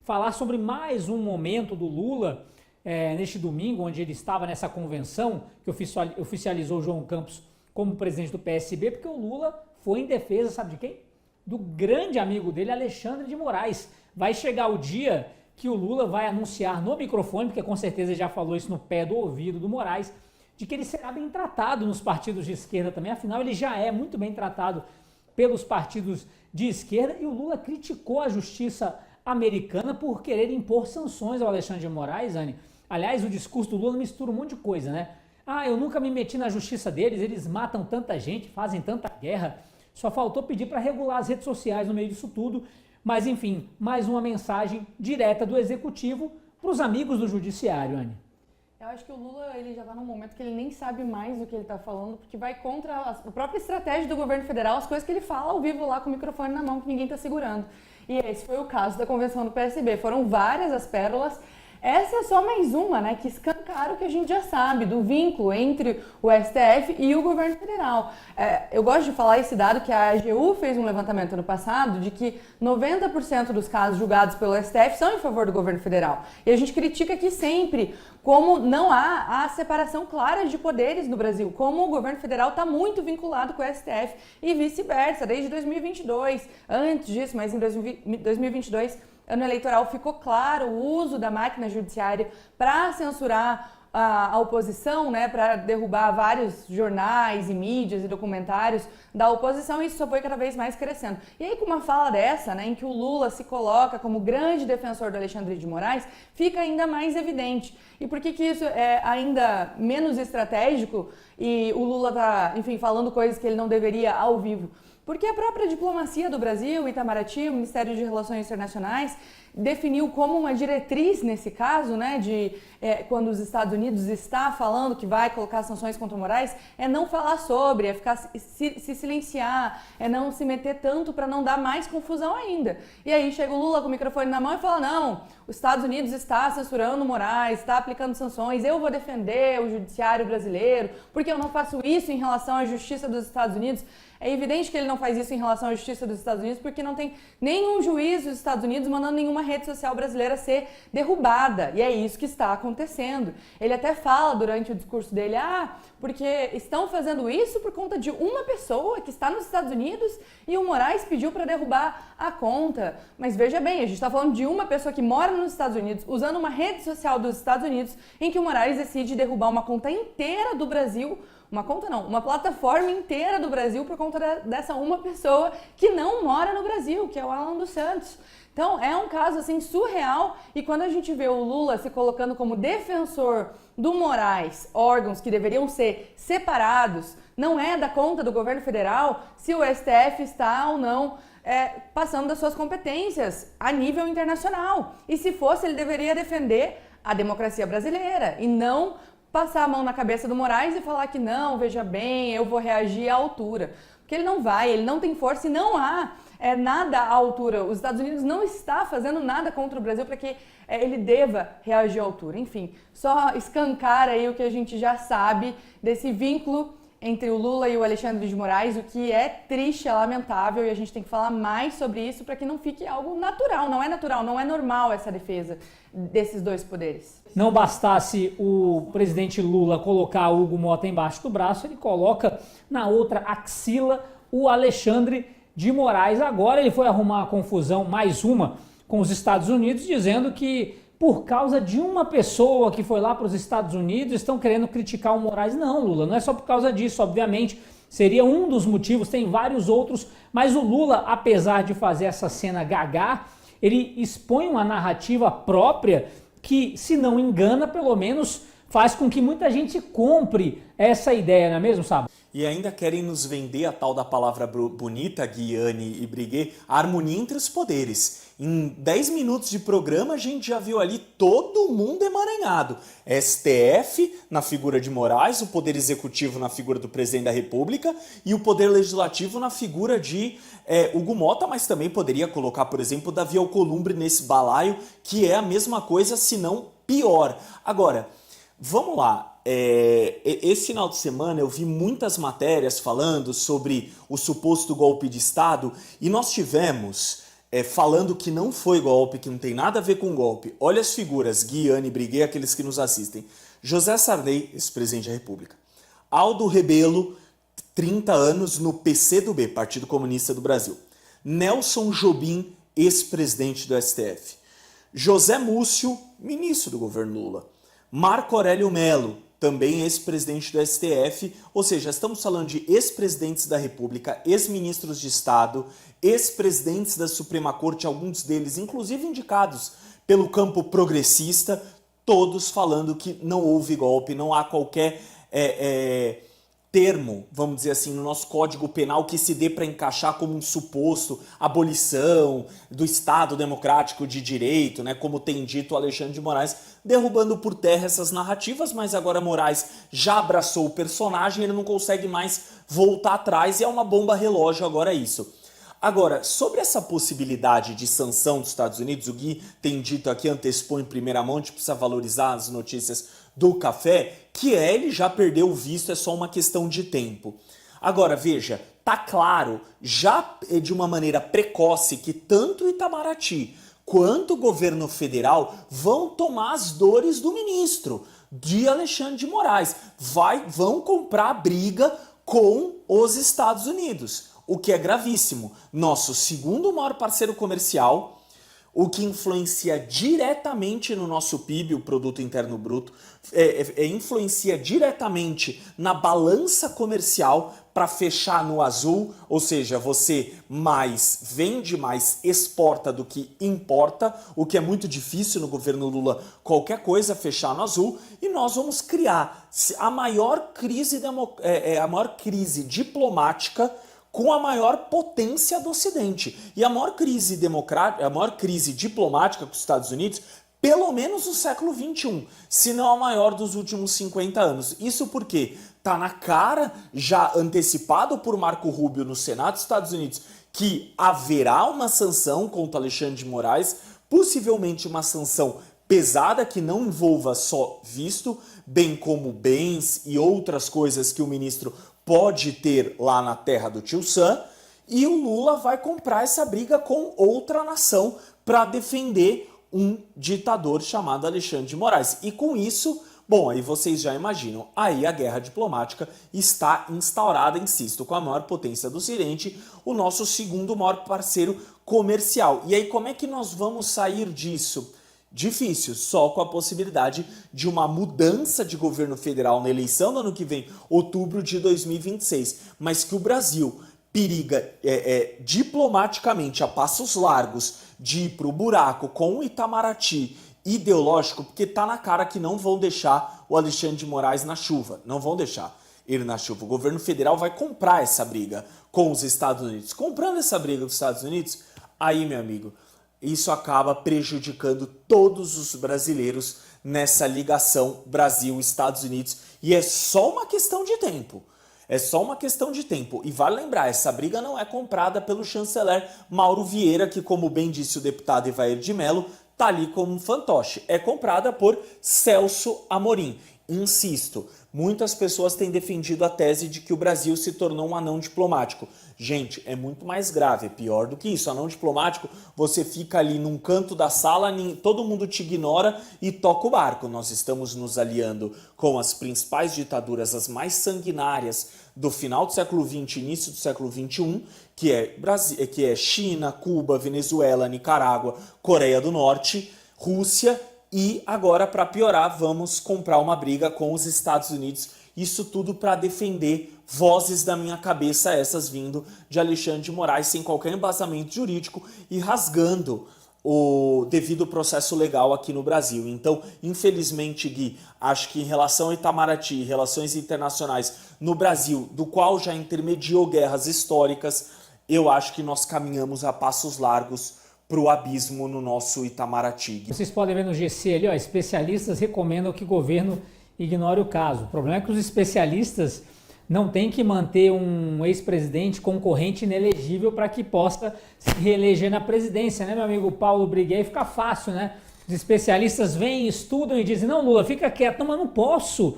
falar sobre mais um momento do Lula neste domingo, onde ele estava nessa convenção que oficializou João Campos como presidente do PSB, porque o Lula foi em defesa, sabe de quem? Do grande amigo dele, Alexandre de Moraes. Vai chegar o dia que o Lula vai anunciar no microfone, porque com certeza ele já falou isso no pé do ouvido do Moraes, de que ele será bem tratado nos partidos de esquerda também, afinal ele já é muito bem tratado pelos partidos de esquerda, e o Lula criticou a justiça americana por querer impor sanções ao Alexandre de Moraes, Anny. Aliás, o discurso do Lula mistura um monte de coisa, né? Eu nunca me meti na justiça deles, eles matam tanta gente, fazem tanta guerra, só faltou pedir para regular as redes sociais no meio disso tudo, mas enfim, mais uma mensagem direta do Executivo para os amigos do Judiciário, Anny. Eu acho que o Lula ele já está num momento que ele nem sabe mais o que ele está falando, porque vai contra a própria estratégia do governo federal, as coisas que ele fala ao vivo lá com o microfone na mão que ninguém está segurando. E esse foi o caso da convenção do PSB. Foram várias as pérolas. Essa é só mais uma, né, que escancara o que a gente já sabe, do vínculo entre o STF e o governo federal. Eu gosto de falar esse dado que a AGU fez um levantamento no passado de que 90% dos casos julgados pelo STF são em favor do governo federal. E a gente critica aqui sempre como não há a separação clara de poderes no Brasil, como o governo federal está muito vinculado com o STF e vice-versa, desde 2022, antes disso, mas em 2022, ano eleitoral, ficou claro o uso da máquina judiciária para censurar a oposição, né, para derrubar vários jornais e mídias e documentários da oposição, e isso só foi cada vez mais crescendo. E aí, com uma fala dessa, né, em que o Lula se coloca como grande defensor do Alexandre de Moraes, fica ainda mais evidente. E por que isso é ainda menos estratégico e o Lula está, enfim, falando coisas que ele não deveria ao vivo? Porque a própria diplomacia do Brasil, Itamaraty, o Ministério de Relações Internacionais, definiu como uma diretriz nesse caso, né, quando os Estados Unidos está falando que vai colocar sanções contra o Moraes, é não falar sobre, é ficar se silenciar, é não se meter tanto para não dar mais confusão ainda. E aí chega o Lula com o microfone na mão e fala, não, os Estados Unidos está censurando o Moraes, está aplicando sanções, eu vou defender o judiciário brasileiro, porque eu não faço isso em relação à justiça dos Estados Unidos. É evidente que ele não faz isso em relação à justiça dos Estados Unidos porque não tem nenhum juiz dos Estados Unidos mandando nenhuma rede social brasileira ser derrubada. E é isso que está acontecendo. Ele até fala durante o discurso dele, porque estão fazendo isso por conta de uma pessoa que está nos Estados Unidos e o Moraes pediu para derrubar a conta. Mas veja bem, a gente está falando de uma pessoa que mora nos Estados Unidos, usando uma rede social dos Estados Unidos, em que o Moraes decide derrubar uma conta inteira do Brasil. Uma conta não, uma plataforma inteira do Brasil por conta dessa uma pessoa que não mora no Brasil, que é o Alan dos Santos. Então é um caso assim surreal, e quando a gente vê o Lula se colocando como defensor do Moraes, órgãos que deveriam ser separados, não é da conta do governo federal se o STF está ou não passando das suas competências a nível internacional. E se fosse, ele deveria defender a democracia brasileira e não passar a mão na cabeça do Moraes e falar que não, veja bem, eu vou reagir à altura. Porque ele não vai, ele não tem força e não há nada à altura. Os Estados Unidos não está fazendo nada contra o Brasil para que ele deva reagir à altura. Enfim, só escancara aí o que a gente já sabe desse vínculo entre o Lula e o Alexandre de Moraes, o que é triste, é lamentável, e a gente tem que falar mais sobre isso para que não fique algo natural, não é normal essa defesa desses dois poderes. Não bastasse o presidente Lula colocar o Hugo Mota embaixo do braço, ele coloca na outra axila o Alexandre de Moraes. Agora ele foi arrumar uma confusão, mais uma, com os Estados Unidos, dizendo que por causa de uma pessoa que foi lá para os Estados Unidos, estão querendo criticar o Moraes. Não, Lula, não é só por causa disso, obviamente, seria um dos motivos, tem vários outros, mas o Lula, apesar de fazer essa cena gagá, ele expõe uma narrativa própria que, se não engana, pelo menos faz com que muita gente compre essa ideia, não é mesmo, Saba? E ainda querem nos vender a tal da palavra bonita, Guiane e Briguet, a harmonia entre os poderes. Em 10 minutos de programa a gente já viu ali todo mundo emaranhado. STF na figura de Moraes, o Poder Executivo na figura do Presidente da República e o Poder Legislativo na figura de Hugo Mota, mas também poderia colocar, por exemplo, Davi Alcolumbre nesse balaio, que é a mesma coisa, se não pior. Agora, vamos lá. Esse final de semana eu vi muitas matérias falando sobre o suposto golpe de Estado e nós tivemos falando que não foi golpe, que não tem nada a ver com golpe. Olha as figuras, Gui, Anne, Briguet, aqueles que nos assistem. José Sarney, ex-presidente da República. Aldo Rebelo, 30 anos no PCdoB, Partido Comunista do Brasil. Nelson Jobim, ex-presidente do STF. José Múcio, ministro do governo Lula. Marco Aurélio Melo, também ex-presidente do STF, ou seja, estamos falando de ex-presidentes da República, ex-ministros de Estado, ex-presidentes da Suprema Corte, alguns deles inclusive indicados pelo campo progressista, todos falando que não houve golpe, não há qualquer termo, vamos dizer assim, no nosso Código Penal que se dê para encaixar como um suposto abolição do Estado Democrático de Direito, né, como tem dito Alexandre de Moraes, derrubando por terra essas narrativas, mas agora Moraes já abraçou o personagem, ele não consegue mais voltar atrás e é uma bomba relógio agora isso. Agora, sobre essa possibilidade de sanção dos Estados Unidos, o Gui tem dito aqui, antecipou em primeira mão, a gente precisa valorizar as notícias do café, que ele já perdeu o visto, é só uma questão de tempo. Agora, veja, tá claro, já de uma maneira precoce, que tanto o Itamaraty quanto o governo federal vão tomar as dores do ministro, de Alexandre de Moraes. Vão comprar briga com os Estados Unidos, o que é gravíssimo. Nosso segundo maior parceiro comercial, o que influencia diretamente no nosso PIB, o Produto Interno Bruto, influencia diretamente na balança comercial para fechar no azul, ou seja, você mais vende, mais exporta do que importa, o que é muito difícil no governo Lula, qualquer coisa fechar no azul, e nós vamos criar a maior crise diplomática com a maior potência do Ocidente. E a maior crise diplomática com os Estados Unidos, pelo menos no século XXI, se não a maior dos últimos 50 anos. Isso porque está na cara, já antecipado por Marco Rubio no Senado dos Estados Unidos, que haverá uma sanção contra Alexandre de Moraes, possivelmente uma sanção pesada que não envolva só visto, bem como bens e outras coisas que o ministro pode ter lá na terra do tio Sam, e o Lula vai comprar essa briga com outra nação para defender um ditador chamado Alexandre de Moraes. E com isso, bom, aí vocês já imaginam, aí a guerra diplomática está instaurada, insisto, com a maior potência do Ocidente, o nosso segundo maior parceiro comercial. E aí como é que nós vamos sair disso? Difícil, só com a possibilidade de uma mudança de governo federal na eleição do ano que vem, outubro de 2026, mas que o Brasil periga diplomaticamente a passos largos de ir para o buraco com o Itamaraty ideológico, porque está na cara que não vão deixar o Alexandre de Moraes na chuva, não vão deixar ele na chuva. O governo federal vai comprar essa briga com os Estados Unidos. Comprando essa briga com os Estados Unidos, aí, meu amigo, isso acaba prejudicando todos os brasileiros nessa ligação Brasil-Estados Unidos. E é só uma questão de tempo. É só uma questão de tempo. E vale lembrar, essa briga não é comprada pelo chanceler Mauro Vieira, que, como bem disse o deputado Evair de Mello, está ali como um fantoche. É comprada por Celso Amorim. Insisto, muitas pessoas têm defendido a tese de que o Brasil se tornou um anão diplomático. Gente, é muito mais grave, é pior do que isso. Anão diplomático, você fica ali num canto da sala, todo mundo te ignora e toca o barco. Nós estamos nos aliando com as principais ditaduras, as mais sanguinárias do final do século XX, início do século XXI, que é China, Cuba, Venezuela, Nicarágua, Coreia do Norte, Rússia. E agora, para piorar, vamos comprar uma briga com os Estados Unidos. Isso tudo para defender vozes da minha cabeça, essas vindo de Alexandre de Moraes, sem qualquer embasamento jurídico e rasgando o devido processo legal aqui no Brasil. Então, infelizmente, Gui, acho que em relação ao Itamaraty, relações internacionais no Brasil, do qual já intermediou guerras históricas, eu acho que nós caminhamos a passos largos para o abismo no nosso Itamaraty. Vocês podem ver no GC ali, ó, especialistas recomendam que o governo ignore o caso. O problema é que os especialistas não têm que manter um ex-presidente concorrente inelegível para que possa se reeleger na presidência, né, meu amigo Paulo Briguet? Fica fácil, né? Os especialistas vêm, estudam e dizem, não, Lula, fica quieto. Não, mas não posso,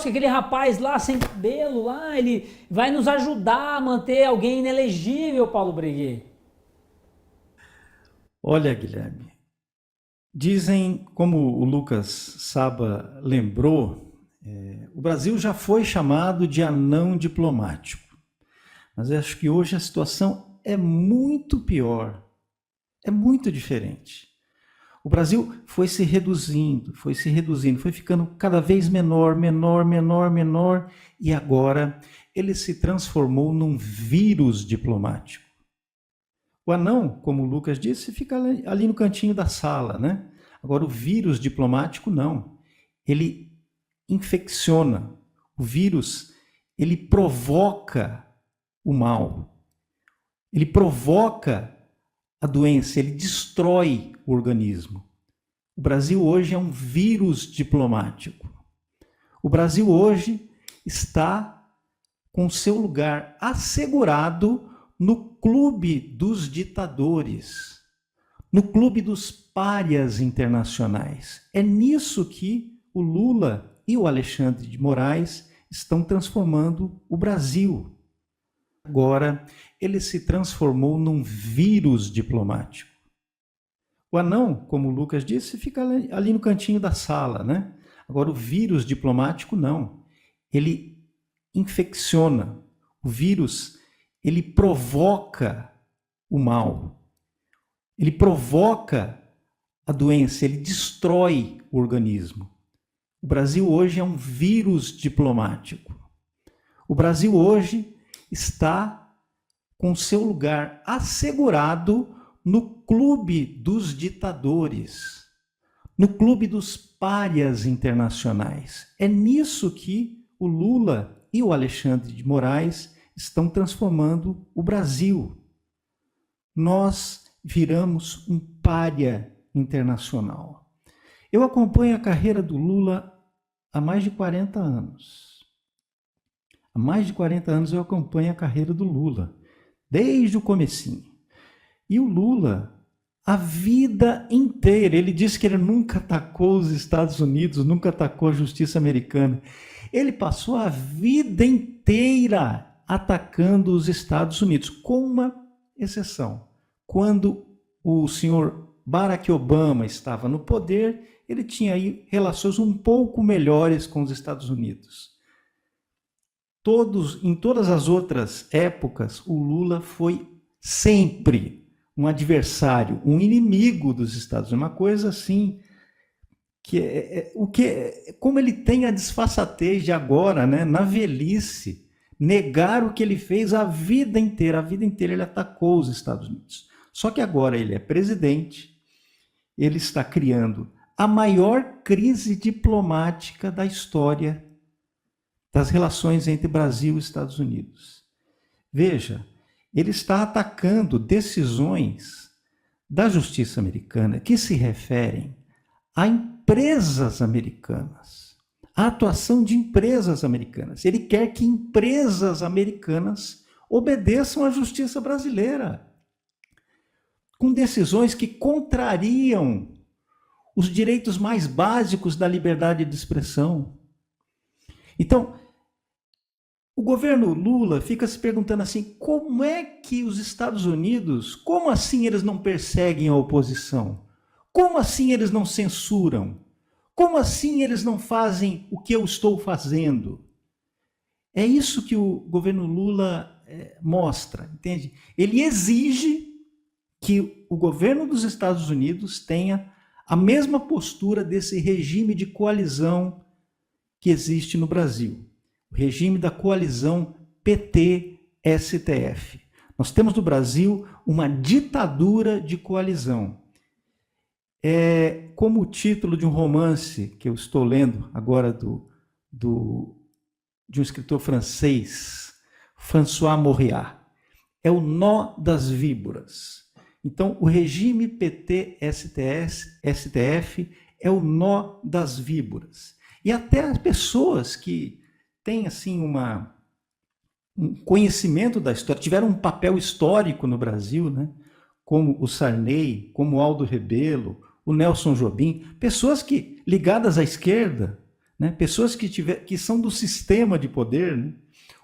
que aquele rapaz lá sem cabelo, lá, ele vai nos ajudar a manter alguém inelegível, Paulo Briguet. Olha, Guilherme, dizem, como o Lucas Saba lembrou, o Brasil já foi chamado de anão diplomático. Mas eu acho que hoje a situação é muito pior, é muito diferente. O Brasil foi se reduzindo, foi ficando cada vez menor, e agora ele se transformou num vírus diplomático. O anão, como o Lucas disse, fica ali no cantinho da sala, né? Agora o vírus diplomático não. Ele infecciona. O vírus, ele provoca o mal. Ele provoca a doença, ele destrói o organismo. O Brasil hoje é um vírus diplomático. O Brasil hoje está com seu lugar assegurado no clube dos ditadores, no clube dos párias internacionais. É nisso que o Lula e o Alexandre de Moraes estão transformando o Brasil. Agora, ele se transformou num vírus diplomático. O anão, como o Lucas disse, fica ali no cantinho da sala, né? Agora, o vírus diplomático não. Ele infecciona. O vírus, ele provoca o mal. Ele provoca a doença, ele destrói o organismo. O Brasil hoje é um vírus diplomático. O Brasil hoje está com seu lugar assegurado no clube dos ditadores, no clube dos párias internacionais. É nisso que o Lula e o Alexandre de Moraes estão transformando o Brasil. Nós viramos um pária internacional. Eu acompanho a carreira do Lula há mais de 40 anos. Há mais de 40 anos eu acompanho a carreira do Lula, desde o comecinho. E o Lula, a vida inteira, ele disse que ele nunca atacou os Estados Unidos, nunca atacou a justiça americana. Ele passou a vida inteira atacando os Estados Unidos, com uma exceção. Quando o senhor Barack Obama estava no poder, ele tinha aí relações um pouco melhores com os Estados Unidos. Em todas as outras épocas, o Lula foi sempre um adversário, um inimigo dos Estados Unidos, uma coisa assim, como ele tem a disfarçatez de agora, né, na velhice, negar o que ele fez a vida inteira ele atacou os Estados Unidos. Só que agora ele é presidente, ele está criando a maior crise diplomática da história das relações entre Brasil e Estados Unidos. Veja, ele está atacando decisões da justiça americana que se referem a empresas americanas, a atuação de empresas americanas. Ele quer que empresas americanas obedeçam à justiça brasileira, com decisões que contrariam os direitos mais básicos da liberdade de expressão. Então, o governo Lula fica se perguntando assim, como é que os Estados Unidos, como assim eles não perseguem a oposição? Como assim eles não censuram? Como assim eles não fazem o que eu estou fazendo? É isso que o governo Lula mostra, entende? Ele exige que o governo dos Estados Unidos tenha a mesma postura desse regime de coalizão que existe no Brasil. O regime da coalizão PT-STF. Nós temos no Brasil uma ditadura de coalizão. É como o título de um romance que eu estou lendo agora de um escritor francês, François Mauriac. É o nó das víboras. Então, o regime PT-STF é o nó das víboras. E até as pessoas que têm assim, um conhecimento da história, tiveram um papel histórico no Brasil, né? Como o Sarney, como o Aldo Rebelo, o Nelson Jobim, pessoas ligadas à esquerda, né? Pessoas que são do sistema de poder, né?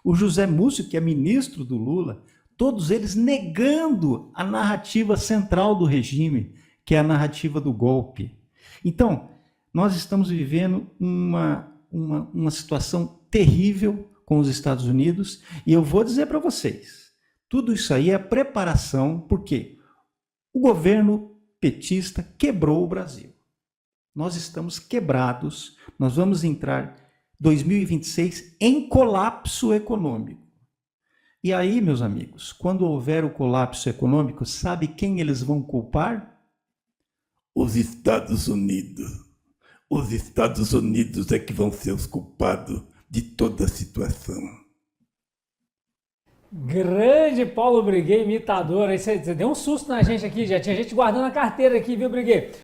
O José Múcio, que é ministro do Lula, todos eles negando a narrativa central do regime, que é a narrativa do golpe. Então, nós estamos vivendo uma situação terrível com os Estados Unidos, e eu vou dizer para vocês, tudo isso aí é preparação, porque o governo petista quebrou o Brasil. Nós estamos quebrados, nós vamos entrar 2026 em colapso econômico. E aí, meus amigos, quando houver o colapso econômico, sabe quem eles vão culpar? Os Estados Unidos. Os Estados Unidos é que vão ser os culpados de toda a situação. Grande Paulo Briguet, imitador. Aí você deu um susto na gente aqui, já tinha gente guardando a carteira aqui, viu, Briguet?